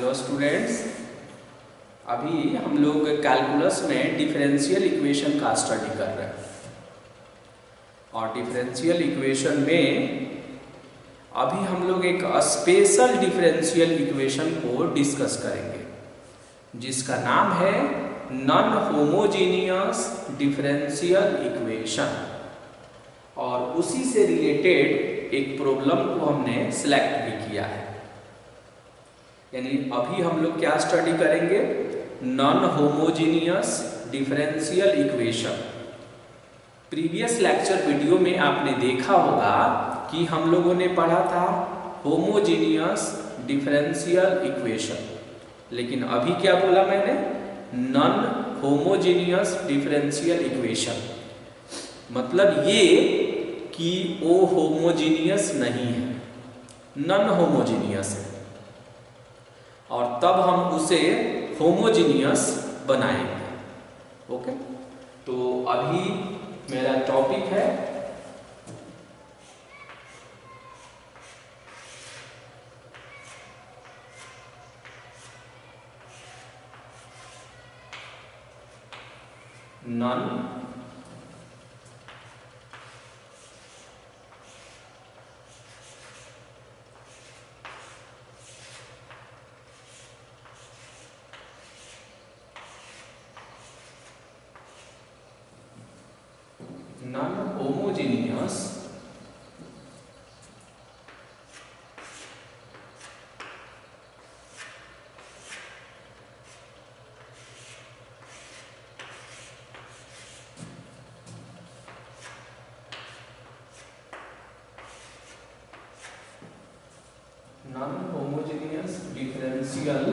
Hello students, अभी हम लोग कैलकुलस में डिफरेंशियल इक्वेशन का स्टडी कर रहे हैं और डिफरेंशियल इक्वेशन में अभी हम लोग एक स्पेशल डिफरेंशियल इक्वेशन को डिस्कस करेंगे जिसका नाम है नॉन होमोजेनियस डिफरेंशियल इक्वेशन। और उसी से रिलेटेड एक प्रॉब्लम को हमने सिलेक्ट भी किया है। यानी अभी हम लोग क्या स्टडी करेंगे, non homogeneous differential equation. Previous lecture video में आपने देखा होगा कि हम लोगों ने पढ़ा था होमोजेनियस डिफरेंशियल इक्वेशन, लेकिन अभी क्या बोला मैंने, नॉन होमोजेनियस डिफरेंशियल इक्वेशन। मतलब ये कि वो होमोजेनियस नहीं है, नॉन होमोजेनियस है, और तब हम उसे होमोजेनियस बनाएंगे। ओके, तो अभी मेरा टॉपिक है नॉन होमोजेनियस डिफरेंशियल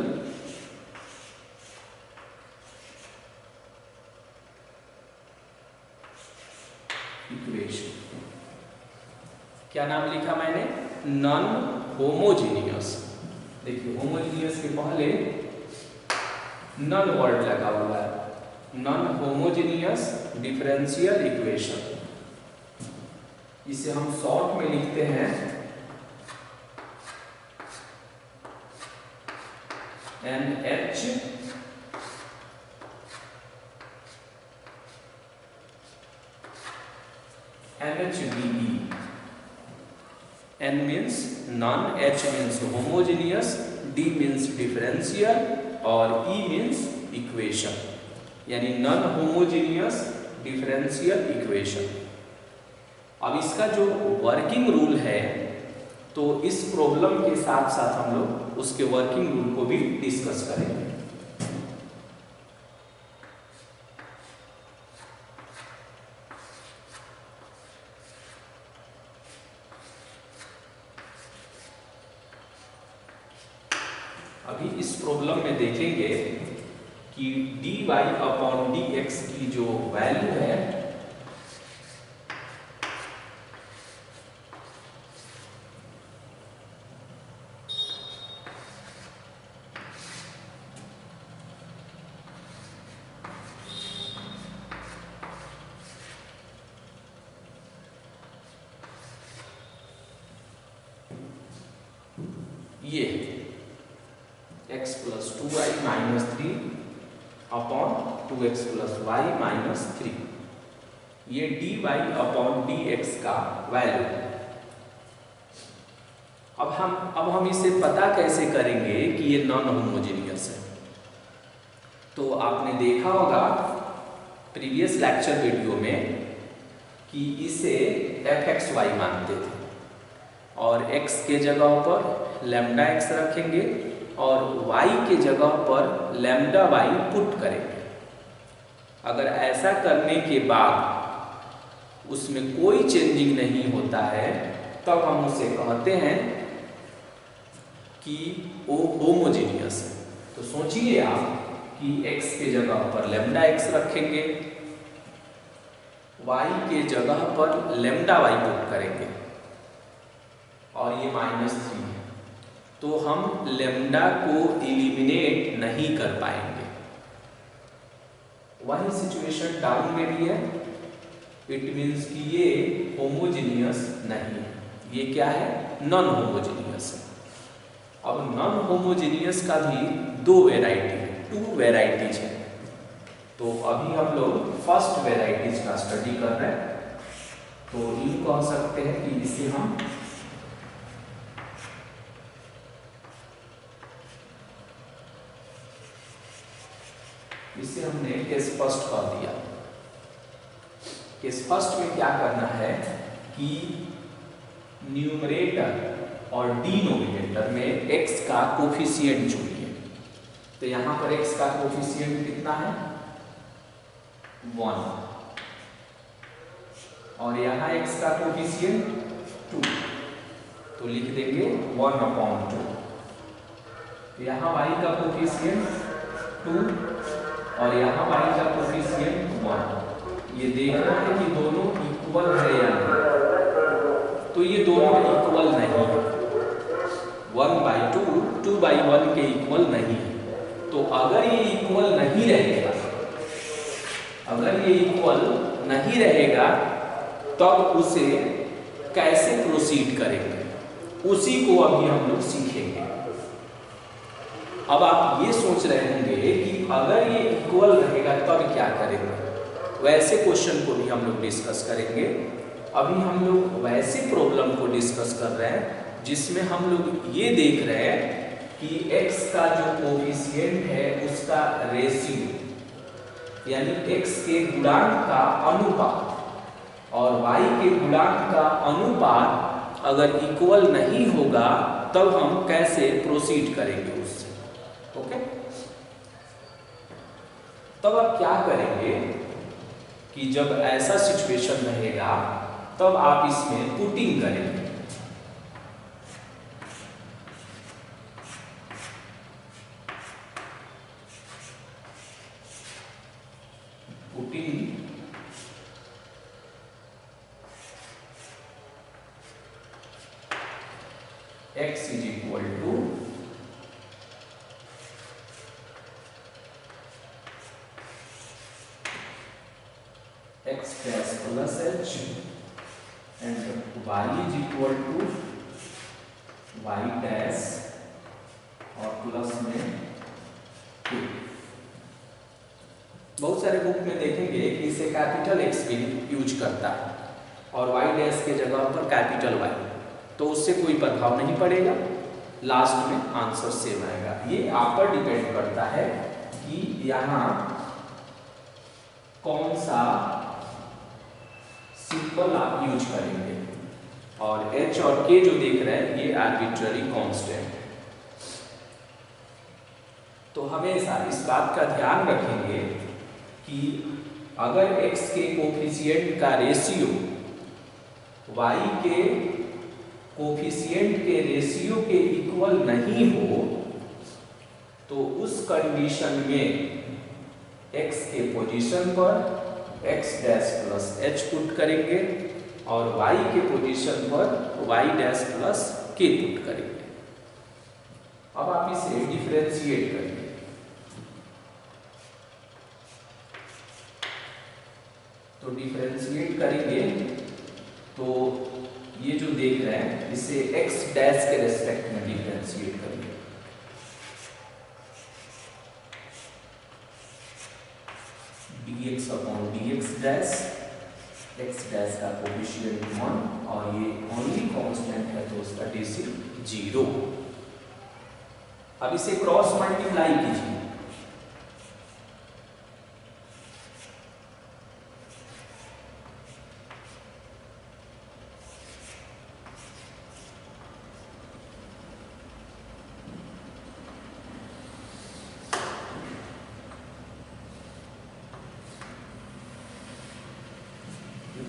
इक्वेशन। क्या नाम लिखा मैंने, नॉन होमोजेनियस। देखिए होमोजेनियस के पहले नॉन वर्ड लगा हुआ है, नॉन होमोजेनियस डिफरेंशियल इक्वेशन। इसे हम शॉर्ट में लिखते हैं NH NHDE। N means non, H means homogeneous, D means differential और E means equation, यानी non homogeneous differential equation। अब इसका जो वर्किंग रूल है, तो इस प्रॉब्लम के साथ साथ हम लोग उसके वर्किंग रूल को भी डिस्कस करेंगे। अभी इस प्रॉब्लम में देखेंगे कि dy अपॉन dx की जो वैल्यू है ये x plus 2y minus 3 upon 2x plus Y minus 3, ये dy अपॉन dx का वैल्यू। अब हम इसे पता कैसे करेंगे कि ये नॉन होमोजेनियस है। तो आपने देखा होगा प्रीवियस लेक्चर वीडियो में कि इसे fxy मानते थे और x के जगह पर लैम्डा x रखेंगे और y के जगह पर लैम्डा y पुट करेंगे। अगर ऐसा करने के बाद उसमें कोई चेंजिंग नहीं होता है, तब हम उसे कहते हैं कि वो होमोजेनियस है। तो सोचिए आप कि x के जगह पर लैम्डा x रखेंगे, y के जगह पर लैम्डा y पुट करेंगे और ये -3 है, तो हम लैम्डा को एलिमिनेट नहीं कर पाएंगे। वही सिचुएशन डाउन में भी है, इट मीन्स कि ये होमोजेनियस नहीं है, ये क्या है, नॉन होमोजेनियस है। अब नॉन होमोजेनियस का भी दो वेराइटी है, टू वेराइटीज है। तो अभी हम लोग फर्स्ट वेराइटीज का स्टडी कर रहे हैं। तो ये कह सकते हैं कि इसे हम हमने केस फर्स्ट कर दिया। केस फर्स्ट में क्या करना है कि न्यूमरेटर और डिनोमिनेटर में x का कोफिशिएंट चुनिए। तो यहां पर x का कोफिशिएंट कितना है 1 और यहाँ x का कोफिशिएंट 2, तो लिख देंगे 1/2। यहाँ y का कोफिशिएंट 2 और यहाँ y का कोफिशिएंट 1। ये देखना है कि दोनों इक्वल है या नहीं। तो ये दोनों इक्वल नहीं है, 1/2 2/1 के इक्वल नहीं है। तो अगर ये इक्वल नहीं रहेगा, तब उसे कैसे प्रोसीड करेंगे, उसी को अभी हम लोग सीखेंगे। अब आप ये सोच रहे होंगे कि अगर ये इक्वल रहेगा तब क्या करेंगे, वैसे क्वेश्चन को भी हम लोग डिस्कस करेंगे। अभी हम लोग वैसे प्रॉब्लम को डिस्कस कर रहे हैं जिसमें हम लोग ये देख रहे हैं कि x का जो कोफिशिएंट है उसका रेशियो यानी x के गुणांक का अनुपात और y के गुणांक का अनुपात अगर इक्वल नहीं होगा तब हम कैसे प्रोसीड करेंगे उससे। ओके, तब आप क्या करेंगे कि जब ऐसा सिचुएशन रहेगा तब आप इसमें पुटिंग करेंगे। Putting x is equal to x dash plus h and y is equal to y dash और प्लस में 2। बहुत सारे बुक में देखेंगे कि इसे कैपिटल X भी यूज करता है और y डैश के जगह पर कैपिटल Y, तो उससे कोई प्रभाव नहीं पड़ेगा, लास्ट में आंसर सेम आएगा। ये आप पर डिपेंड करता है कि यहाँ कौन सा सिंबल आप यूज करेंगे। और h और k जो देख रहे हैं ये आर्बिट्ररी कांस्टेंट है। तो हमेशा इस बात का ध्यान रखेंगे कि अगर x के कोफिशिएंट का रेशियो y के कोफिशिएंट के रेशियो के इक्वल नहीं हो तो उस कंडीशन में x के पोजीशन पर x dash plus h put करेंगे और y के पोजीशन पर y dash plus k put करेंगे। अब आप इसे डिफरेंशिएट करेंगे। तो डिफरेंशिएट करेंगे तो ये जो देख रहे हैं इसे x डैश के रेस्पेक्ट में डिफरेंशिएट करेंगे। dx upon dx dash, x dash का कोफिशिएंट 1 और ये ओनली कांस्टेंट है तो उसका डेसिमल 0। अब इसे क्रॉस मल्टीप्लाई कीजिए।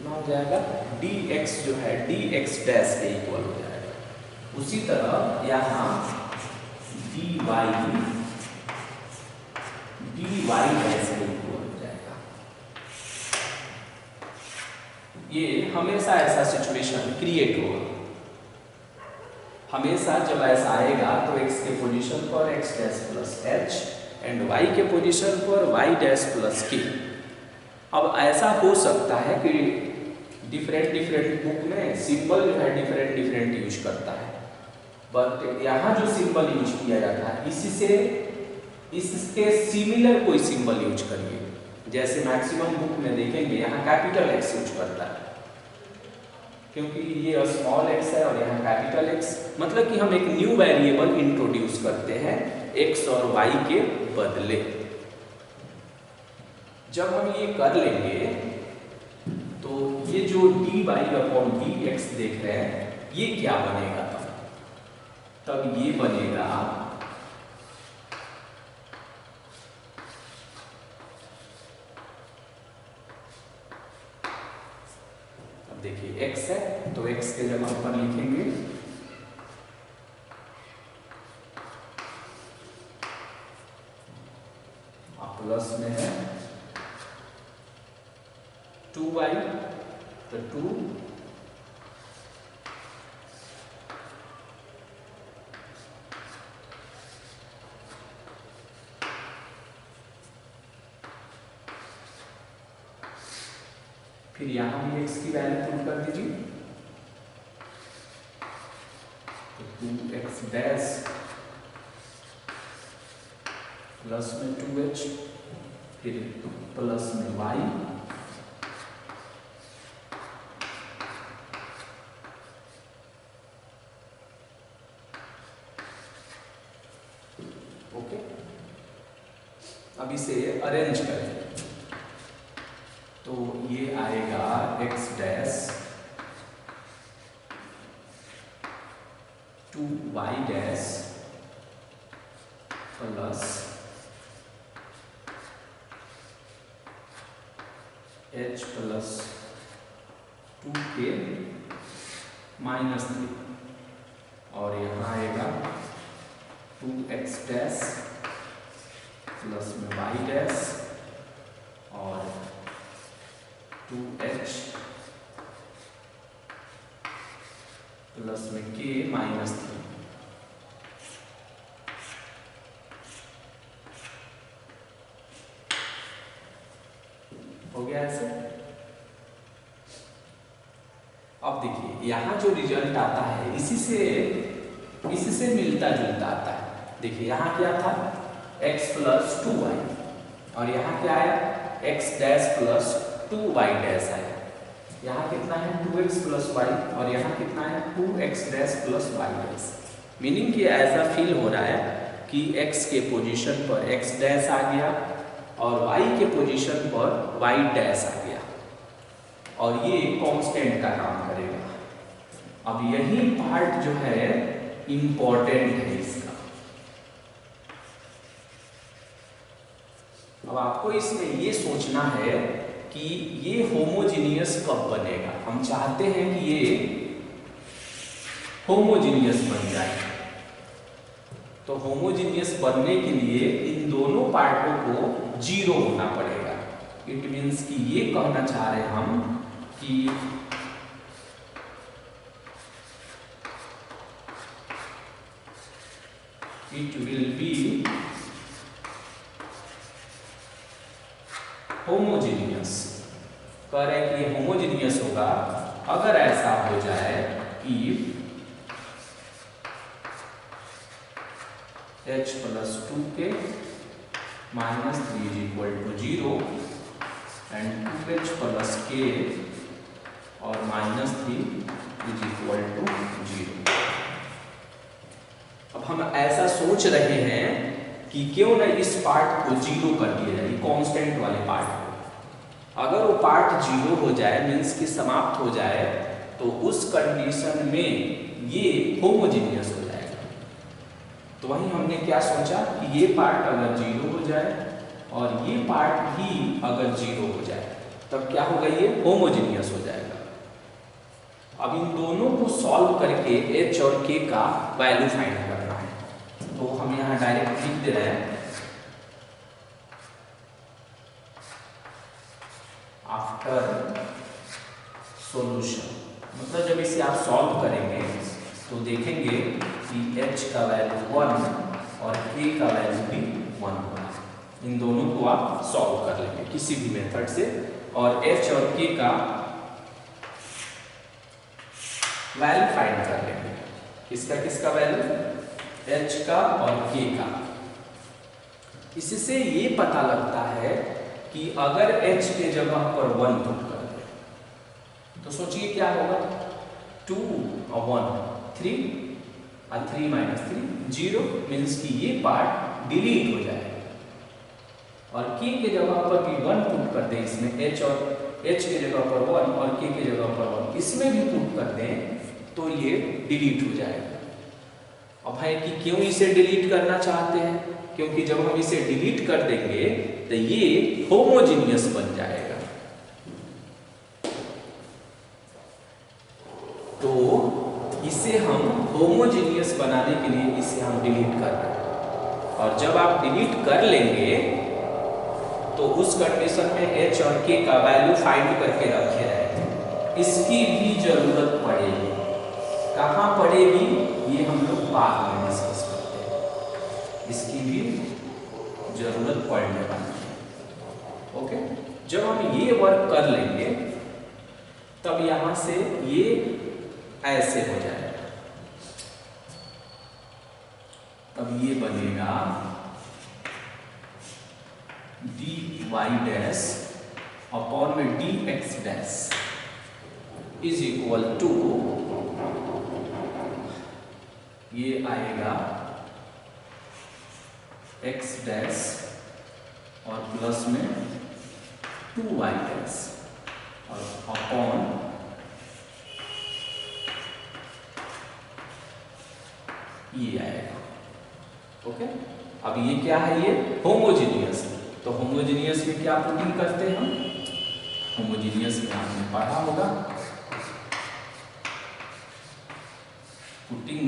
हो जाएगा dx जो है dx डैश के इक्वल हो जाएगा। उसी तरह यहाँ dy डैश के इक्वल हो जाएगा। ये हमेशा ऐसा सिचुएशन क्रिएट होगा। हमेशा जब ऐसा आएगा तो x के पोजीशन पर x dash plus h and y के पोजीशन पर y डैश प्लस k। अब ऐसा हो सकता है कि डिफरेंट बुक में सिंबल जो है डिफरेंट यूज करता है। बट यहाँ जो सिंबल यूज किया जाता है इसके सिमिलर कोई सिंबल यूज करिए। जैसे मैक्सिमम बुक में देखेंगे यहाँ कैपिटल एक्स यूज करता है, क्योंकि ये स्मॉल एक्स है और यहाँ कैपिटल एक्स, मतलब कि हम एक न्यू वेरिएबल इंट्रोड्यूस करते हैं एक्स और वाई के बदले। जब हम ये कर लेंगे तो ये जो dy अपॉन dx देख रहे हैं ये क्या बनेगा, तब ये बनेगा देखिए x है तो x के जगह पर लिखेंगे प्लस में है 2y तो 2 फिर यहां भी x की वैल्यू पुट कर दीजिए तो 2x डैश प्लस में 2h फिर प्लस में y ओके। अब इसे अरेंज करें तो ये आएगा x dash 2y dash plus h plus 2k minus 3 और यहाँ आएगा 2x डैश प्लस में y डैश और 2h प्लस में k माइनस 3। हो गया ऐसे। अब देखिए यहाँ जो रिजल्ट आता है इसी से मिलता जुलता आता है। देखिए यहाँ क्या था x प्लस 2y और यहाँ क्या आया x dash plus 2y dash आया। यहाँ कितना है 2x प्लस y और यहाँ कितना है 2x dash plus y dash. Meaning कि ऐसा फील हो रहा है कि x के पोजीशन पर x डैश आ गया और y के पोजीशन पर y डैश आ गया और ये कांस्टेंट का काम करेगा। अब यही पार्ट जो है इंपॉर्टेंट है इसका। अब आपको इसमें ये सोचना है कि ये होमोजीनियस कब बनेगा। हम चाहते हैं कि ये होमोजीनियस बन जाए, तो होमोजीनियस बनने के लिए इन दोनों पार्टों को जीरो होना पड़ेगा। इट मीन्स कि ये कहना चाह रहे हैं हम कि इट विल बी होमोजीनियस। कह रहे हैं कि ये होमोजीनियस होगा अगर ऐसा हो जाए कि h plus 2k minus 3 is equal to 0 and 2h plus k और माइनस 3 इज इक्वल टू 0। अब हम ऐसा सोच रहे हैं कि क्यों ना इस पार्ट को जीरो कर दिया जाए, कांस्टेंट वाले पार्ट को। अगर वो पार्ट जीरो हो जाए मीन्स कि समाप्त हो जाए तो उस कंडीशन में ये होमोजीनियस हो जाएगा। तो वहीं हमने क्या सोचा कि ये पार्ट अगर जीरो हो जाए और ये पार्ट भी अगर जीरो हो जाए तब क्या होगा, ये होमोजीनियस हो जाएगा। अब इन दोनों को सॉल्व करके h और k का वैल्यू फाइंड करना है, तो हम यहाँ डायरेक्ट लिख दे रहे हैं आफ्टर सॉल्यूशन। मतलब जब इसे आप सॉल्व करेंगे तो देखेंगे कि h का वैल्यू 1 और k का वैल्यू भी 1 होगा। इन दोनों को आप सॉल्व कर लेंगे किसी भी मेथड से और h और k का वैल्यू फाइंड कर लेंगे। किसका किसका वैल्यू, h का और k का। इससे ये पता लगता है कि अगर h के जगह पर 1 पुट कर दे तो सोचिए क्या होगा, 2 और 1 3 और 3 माइनस 3 0, मीन्स कि ये पार्ट डिलीट हो जाएगा। और k के जगह पर भी 1 पुट कर दें इसमें, h के जगह पर 1 और k के जगह पर 1 इसमें भी पुट कर दें तो ये डिलीट हो जाएगा। अब है कि क्यों इसे डिलीट करना चाहते हैं, क्योंकि जब हम इसे डिलीट कर देंगे तो ये होमोजीनियस बन जाएगा। तो इसे हम होमोजीनियस बनाने के लिए इसे हम डिलीट कर रहे हैं। और जब आप डिलीट कर लेंगे तो उस कंडीशन में h और k का वैल्यू फाइंड करके रखे रहेंगे। इसकी भी जरूरत पड़ेगी। कहाँ पड़ेगी ये हम लोग बाद में डिस्कस करते हैं, इसकी भी जरूरत पड़ने वाली है। ओके, जब हम ये वर्क कर लेंगे तब यहां से ये ऐसे हो जाएगा, तब ये बनेगा dy डैश अपॉन में dx dash is equal to, ये आएगा x डैश और प्लस में 2y डैश और अपॉन ये आएगा। ओके, अब ये क्या है, ये होमोजीनियस है। तो होमोजीनियस में क्या पुटिंग करते हैं हम, होमोजीनियस में आपने पढ़ा होगा putting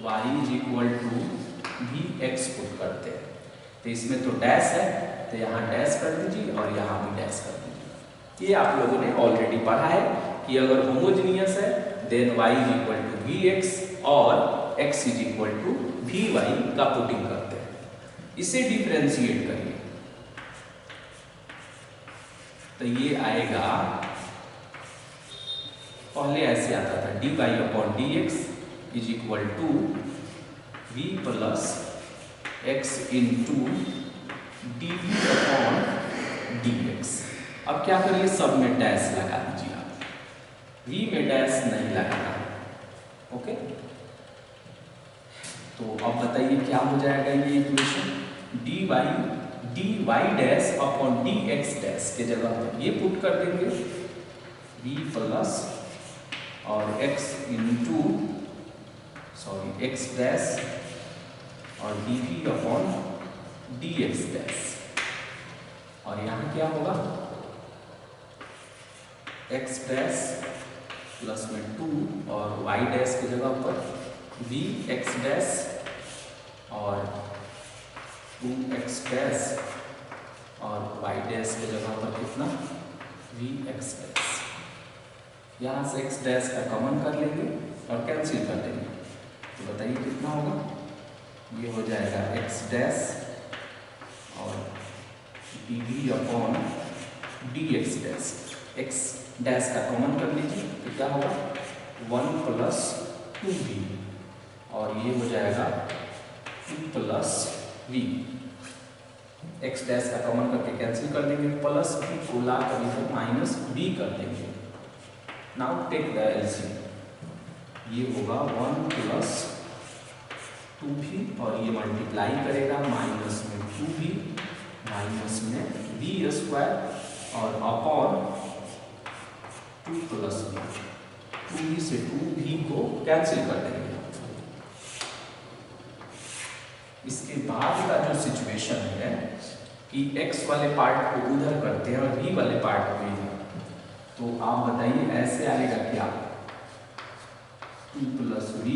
y is equal to भी x पुट करते हैं। तो इसमें तो डैश है तो यहाँ डैश कर दीजिए और यहाँ भी डैश कर दीजिए। ये आप लोगों ने ऑलरेडी पढ़ा है कि अगर होमोजीनियस है then y is equal to vx और x is equal to vy का पुटिंग करते हैं। इसे डिफरेंशिएट करिए तो ये आएगा, पहले ऐसे आता था dy upon dx is equal to v plus x into dv upon dx। अब क्या करिए, सब में डैश लगा दीजिए आप, v में डैश नहीं लगाना है। ओके, तो अब बताइए क्या हो जाएगा ये equation, dy dash upon dx dash के जगह पर ये पुट कर देंगे v प्लस और x इंटू x डैश और dv अपॉन dx डैश। और यहाँ क्या होगा, x डैश प्लस में 2 और y डैश की जगह पर vx डैश और 2x डैश और y डैश की जगह पर कितना vx डैश। यहाँ से x डैश का कॉमन कर लेंगे और कैंसिल कर देंगे तो बताइए कितना होगा, ये हो जाएगा x डैश और dv upon dx dash. x dash का कॉमन कर लीजिए तो क्या होगा 1 प्लस 2v और ये हो जाएगा 2 प्लस v। x डैश का कॉमन करके कैंसिल कर देंगे, प्लस v को ला कर इधर माइनस v कर देंगे। नाउ टेक द एलसीएम, ये होगा 1 प्लस 2v और ये मल्टीप्लाई करेगा माइनस में 2v माइनस में v स्क्वायर और अपॉन 2 प्लस v, 2v से 2v को कैंसिल कर देंगे। इसके बाद का जो सिचुएशन है कि x वाले पार्ट को उधर करते हैं और v वाले पार्ट को इधर, तो आप बताइए ऐसे आएगा क्या, 2 प्लस v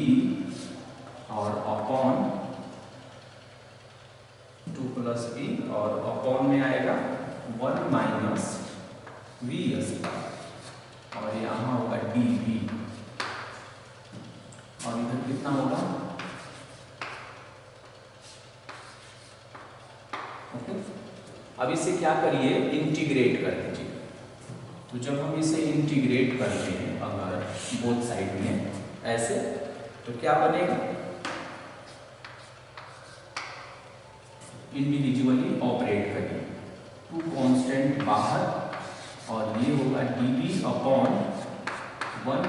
और अपॉन 2 प्लस v और अपॉन में आएगा 1 माइनस v स्क्वायर और यहाँ होगा dv और इधर कितना होगा, ओके। अब इसे क्या करिए, इंटीग्रेट कर दीजिए। तो जब हम इसे इंटीग्रेट करते हैं अगर बोथ साइड में ऐसे, तो क्या बनेगा, इंडिविजुअली ऑपरेट करिए, टू कांस्टेंट बाहर, और ये होगा dv upon 1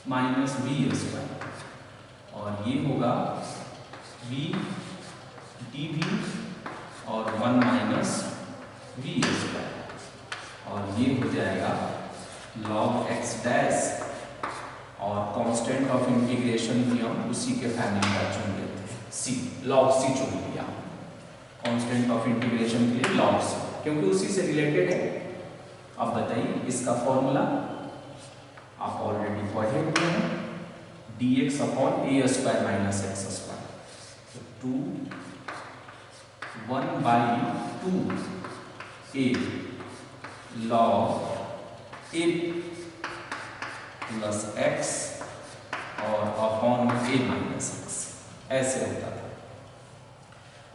minus V square, और ये होगा v dv और 1 माइनस वी स्क्वायर, और ये हो जाएगा log x डैश, और कांस्टेंट ऑफ इंटीग्रेशन भी हम उसी के फैमिली का चुन लेते हैं, c, log c चुन लिया कांस्टेंट ऑफ इंटीग्रेशन के लिए log c, क्योंकि उसी से रिलेटेड है। अब बताइए इसका फॉर्मूला आप ऑलरेडी पढ़े हुए हैं, dx upon a square minus x square, तो 1/2 a log a plus x और अपॉन a माइनस x, ऐसे होता था।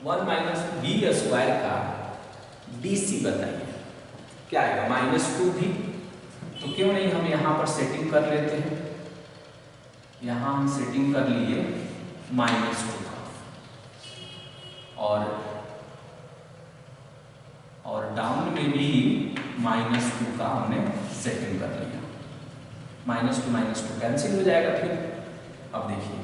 1 माइनस बी स्क्वायर का dc बताइए क्या आएगा, -2b, तो क्यों नहीं हम यहाँ पर सेटिंग कर लेते हैं, यहाँ हम सेटिंग कर लिए -2 का, और डाउन में भी -2 का हमने सेटिंग कर लिया, -2 कैंसिल हो जाएगा फिर। अब देखिए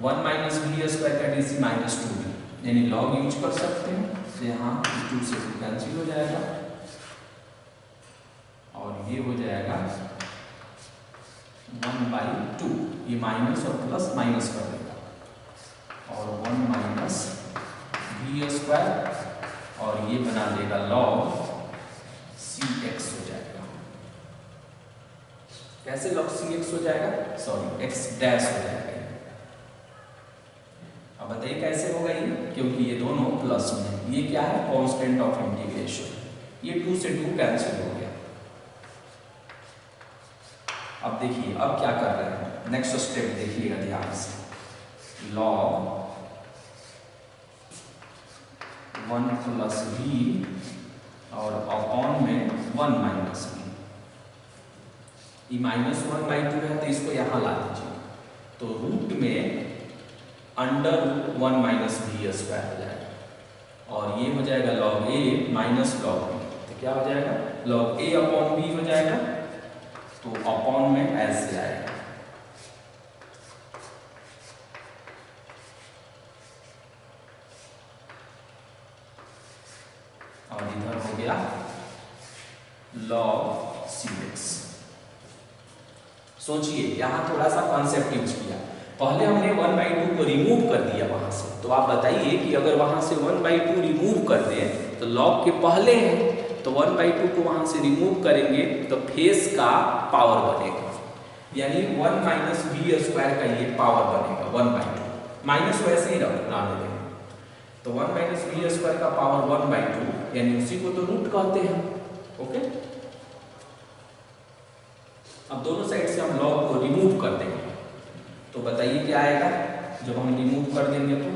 1 माइनस बी स्क्वायर का dc -2b, यानी लॉग यूज कर सकते हैं, तो यहाँ 2 से 2 कैंसिल हो जाएगा, और ये हो जाएगा 1/2, ये माइनस और प्लस माइनस कर देगा, और 1 माइनस बी स्क्वायर, और ये बना देगा log cx हो जाएगा। कैसे log cx हो जाएगा, सॉरी x डैश हो जाएगा। अब बताइए कैसे होगा ये, क्योंकि ये दोनों प्लस में, ये क्या है, कांस्टेंट ऑफ इंटीग्रेशन, ये 2 से 2 कैंसिल हो गया। अब देखिए अब क्या कर रहे हैं, नेक्स्ट स्टेप देखिएगा ध्यान से, log 1 प्लस v और अपॉन में 1 माइनस v, ये -1/2 है तो इसको यहाँ ला दीजिए, तो रूट में अंडर 1 माइनस वी स्क्वायर हो जाएगा, और ये हो जाएगा log a minus log b, तो क्या हो जाएगा, log a अपॉन b हो जाएगा, तो अपॉन में ऐसे आएगा, और इधर हो गया log cx। सोचिए यहाँ थोड़ा सा कॉन्सेप्ट यूज किया, पहले हमने 1/2 को रिमूव कर दिया वहां से, तो आप बताइए कि अगर वहां से 1/2 रिमूव कर दें तो log के पहले है, तो 1/2 को वहां से रिमूव करेंगे तो फेस का पावर बनेगा, यानी 1 माइनस वी स्क्वायर का ये पावर बनेगा 1/2, माइनस वैसे ही रहने देंगे, तो 1 माइनस वी स्क्वायर का पावर 1/2, यानी उसी को तो रूट कहते हैं। ओके, अब दोनों साइड से हम log को रिमूव कर देंगे, तो बताइए क्या आएगा, जब हम रिमूव कर देंगे तो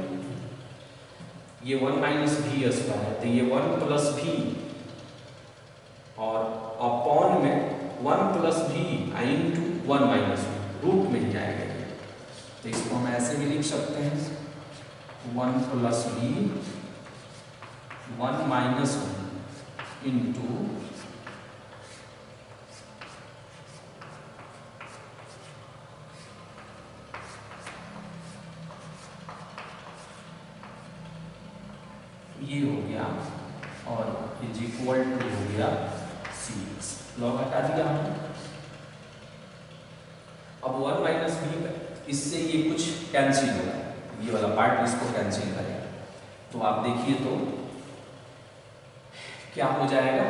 ये 1 माइनस वी स्क्वायर है, तो ये 1 प्लस v, और अपॉन में 1 plus v into 1 minus v, root में ही जाएगा ये, तो इसको हम ऐसे भी लिख सकते हैं 1 plus v 1 minus v into ये हो गया, और इज इक्वल टू हो गया cx, लॉग हटा दिया हमने। अब 1 माइनस बी, इससे ये कुछ कैंसिल होगा, ये वाला पार्ट इसको कैंसिल करेगा, तो आप देखिए तो क्या हो जाएगा,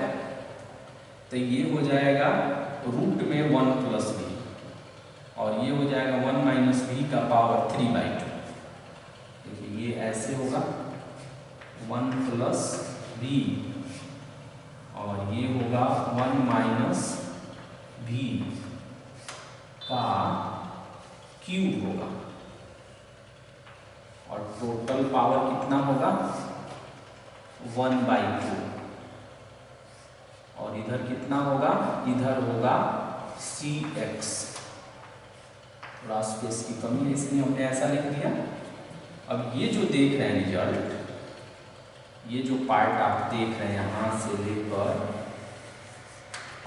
तो ये हो जाएगा रूट में 1 प्लस बी, और ये हो जाएगा 1 माइनस बी का पावर 3/2, देखिए ये ऐसे होगा 1 प्लस बी, और ये होगा 1 माइनस बी का क्यूब होगा, और टोटल पावर कितना होगा 1/2, और इधर कितना होगा, इधर होगा CX। थोड़ा स्पेस की कमी है इसलिए हमने ऐसा लिख दिया। अब ये जो देख रहे हैं रिजल्ट, ये जो पार्ट आप देख रहे हैं यहाँ से लेकर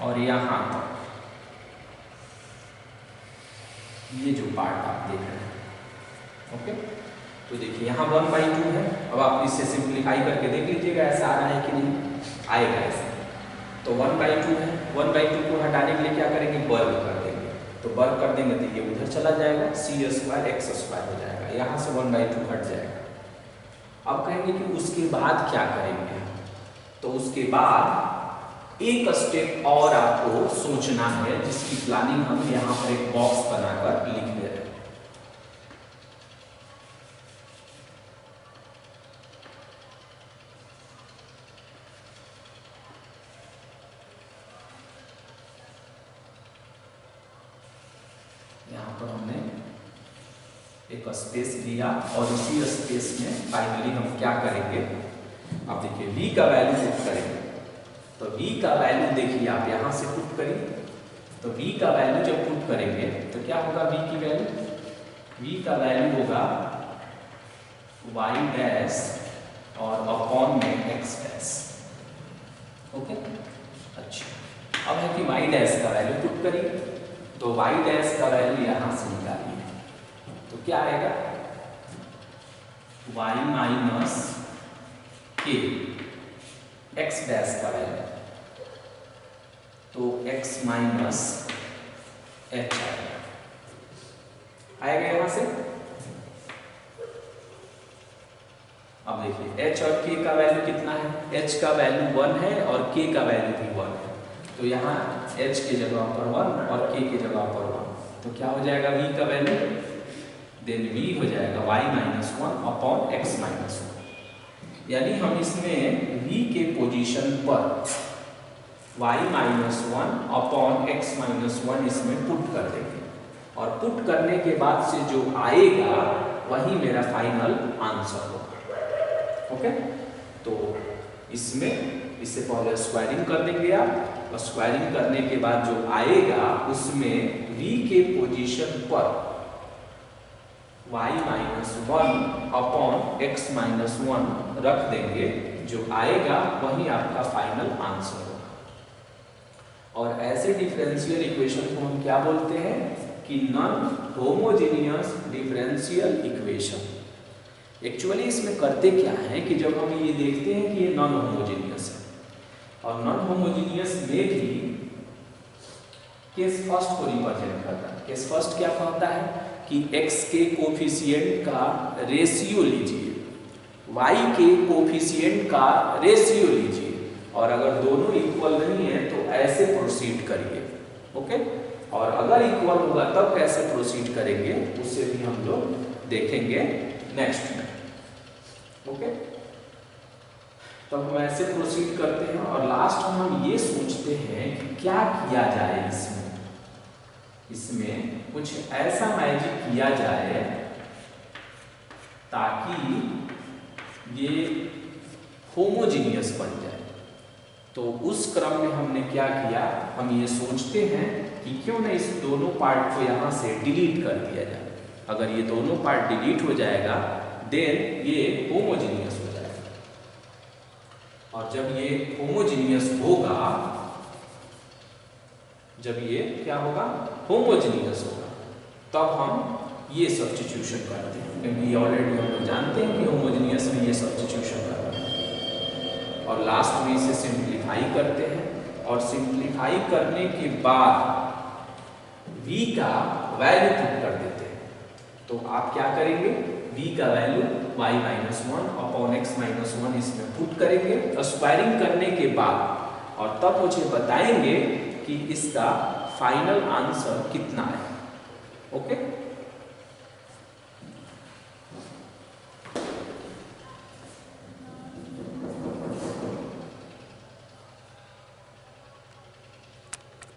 और यहाँ तक, ये जो पार्ट आप देख रहे हैं, ओके। तो देखिए यहाँ 1/2 है। अब आप इसे सिंप्लीफाई करके देख लीजिएगा ऐसा आ रहा है कि नहीं, आएगा ऐसा। तो 1/2 है, 1/2 को हटाने के लिए क्या करेंगे, वर्ग कर देंगे। तो वर्ग कर देंगे तो ये उधर चला जाएगा, C² X² हो जाएगा, यहाँ से 1/2 हट जाएगा। अब कहेंगे कि उसके बाद क्या करेंगे, तो उसके बाद एक स्टेप और आपको सोचना है, जिसकी प्लानिंग हम यहाँ पर एक बॉक्स बनाकर लिख दे रहे हैं। यहाँ पर हमने एक स्पेस लिया और उसी स्पेस में फाइनली हम क्या करेंगे, अब देखिए v का वैल्यू पुट करेंगे। तो v का वैल्यू देखिए आप यहाँ से पुट करिए। तो v का वैल्यू जब पुट करेंगे तो क्या होगा, v की वैल्यू, v का वैल्यू होगा y' और अपॉन में x', ओके। अच्छा, अब है कि y' का वैल्यू पुट करिए। तो y' का वैल्यू यहाँ से निकालिए तो क्या आएगा, y - k, x' का वैल्यू तो x - h आएगा यहाँ से। अब देखिए h और k का वैल्यू कितना है, h का वैल्यू 1 है और k का वैल्यू भी 1 है। तो यहाँ h के जगह पर 1 और k के जगह पर 1, तो क्या हो जाएगा v का वैल्यू, देन v हो जाएगा y - 1 अपॉन x - 1। यानी हम इसमें v के पोजीशन पर y - 1 अपॉन x - 1 इसमें पुट कर देंगे और पुट करने के बाद से जो आएगा वही मेरा फाइनल आंसर होगा, ओके। तो इसमें इससे पहले स्क्वायरिंग कर देंगे आप, और स्क्वायरिंग करने के बाद जो आएगा उसमें v के पोजीशन पर y - 1 अपॉन x - 1 रख देंगे, जो आएगा वही आपका फाइनल आंसर होगा। और ऐसे डिफरेंशियल इक्वेशन को हम क्या बोलते हैं कि non homogeneous differential equation. Actually इसमें करते क्या है कि जब हम ये देखते हैं कि ये नॉन होमोजेनियस है और नॉन होमोजेनियस में भी केस फर्स्ट को रिप्रेजेंट करता है। केस फर्स्ट क्या कहता है कि x के कोफिशिएंट का रेशियो लीजिए, y के कोफिशिएंट का रेशियो लीजिए, और अगर दोनों इक्वल नहीं है तो ऐसे प्रोसीड करिए, ओके। और अगर इक्वल होगा तब कैसे प्रोसीड करेंगे उससे भी हम लोग देखेंगे नेक्स्ट में, ओके। तो हम ऐसे प्रोसीड करते हैं और लास्ट में हम ये सोचते हैं कि क्या किया जाए, इसमें कुछ ऐसा मैजिक किया जाए ताकि ये होमोजीनियस बन जाए। तो उस क्रम में हमने क्या किया, हम ये सोचते हैं कि क्यों ना इस दोनों पार्ट को यहाँ से डिलीट कर दिया जाए। अगर ये दोनों पार्ट डिलीट हो जाएगा देन ये होमोजीनियस हो जाएगा, और जब ये होमोजीनियस होगा, जब ये क्या होगा, होमोजीनियस होगा, तब हम ये सब्स्टिट्यूशन करते हैं, क्योंकि ऑलरेडी हम लोग जानते हैं कि होमोजीनियस में ये सब्स्टिट्यूशन करते हैं। और लास्ट में इसे सिंप्लीफाई करते हैं, और सिंप्लीफाई करने के बाद v का वैल्यू पुट कर देते हैं। तो आप क्या करेंगे, v का वैल्यू y - 1 अपॉन x - 1 इसमें पुट करेंगे स्क्वायरिंग करने के बाद, और तब मुझे बताएंगे कि इसका फाइनल आंसर कितना है।